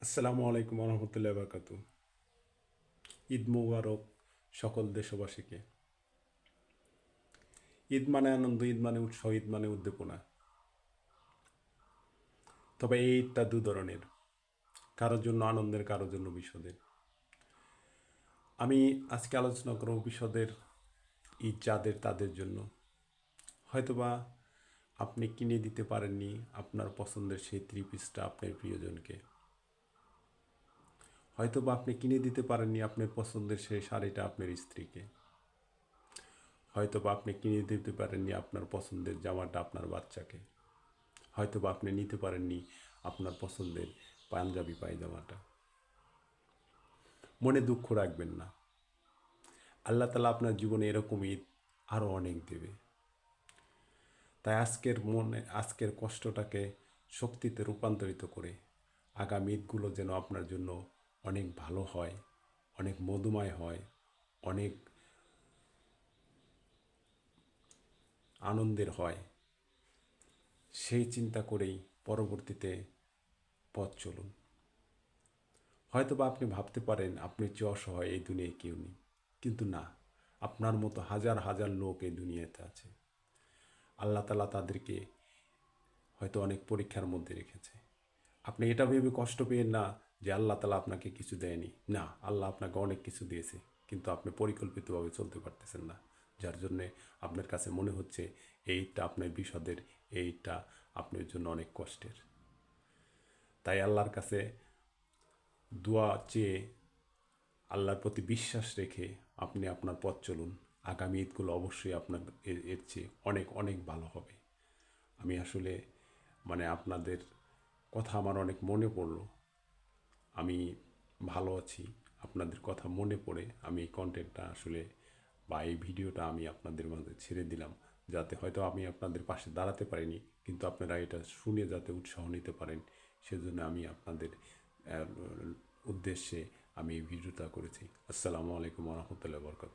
আসসালামু আলাইকুম রহমতুল্লাহ বারকাতু। ঈদ মুবারক সকল দেশবাসীকে। ঈদ মানে আনন্দ, ঈদ মানে উৎসব, ঈদ মানে উদ্দীপনা। তবে এই ঈদটা দু ধরনের, কারোর জন্য আনন্দের, কারোর জন্য বিষাদের। আমি আজকে আলোচনা করব বিষাদের ঈদ যাদের তাদের জন্য। হয়তোবা আপনি কিনে দিতে পারেননি আপনার পছন্দের সেই থ্রি পিসটা আপনার প্রিয়জনকে। হয়তোবা আপনি কিনে দিতে পারেননি আপনার পছন্দের সেই শাড়িটা আপনার স্ত্রীকে। হয়তোবা আপনি কিনে দিতে পারেননি আপনার পছন্দের জামাটা আপনার বাচ্চাকে। হয়তোবা আপনি নিতে পারেননি আপনার পছন্দের পাঞ্জাবি পায়জামাটা। মনে দুঃখ রাখবেন না, আল্লাহ তাআলা আপনার জীবনে এরকম ঈদ আরও অনেক দেবে। তাই আজকের কষ্টটাকে শক্তিতে রূপান্তরিত করে আগামী ঈদগুলো যেন আপনার জন্য অনেক ভালো হয়, অনেক মধুময় হয়, অনেক আনন্দের হয়, সেই চিন্তা করেই পরবর্তীতে পথ চলুন। হয়তোবা আপনি ভাবতে পারেন আপনি চেয়ে অসহায় এই দুনিয়ায় কেউ নেই, কিন্তু না, আপনার মতো হাজার হাজার লোক এই দুনিয়াতে আছে। আল্লাহ তাআলা তাদেরকে হয়তো অনেক পরীক্ষার মধ্যে রেখেছে। আপনি এটা ভেবে কষ্ট পেয়েন না যে আল্লাহ তাআলা আপনাকে কিছু দেয়নি। না, আল্লাহ আপনাকে অনেক কিছু দিয়েছে, কিন্তু আপনি পরিকল্পিতভাবে চলতে পারতেছেন না, যার জন্যে আপনার কাছে মনে হচ্ছে এইটা আপনার বিষাদের, এইটা আপনার জন্য অনেক কষ্টের। তাই আল্লাহর কাছে দোয়া চেয়ে, আল্লাহর প্রতি বিশ্বাস রেখে আপনি আপনার পথ চলুন। আগামী ঈদগুলো অবশ্যই আপনার এর চেয়ে অনেক অনেক ভালো হবে। আমি আসলে আপনাদের কথা আমার অনেক মনে পড়লো। আমি ভালো আছি, আপনাদের কথা মনে পড়ে আমি এই কন্টেন্টটা আসলে বা এই ভিডিওটা আমি আপনাদের মাঝে ছেড়ে দিলাম, যাতে হয়তো আমি আপনাদের পাশে দাঁড়াতে পারিনি, কিন্তু আপনারা এটা শুনে যাতে উৎসাহ নিতে পারেন, সেজন্য আমি আপনাদের উদ্দেশ্যে আমি এই ভিডিওটা করেছি। আসসালামু আলাইকুম রহমতুল্লাহ বরকাত।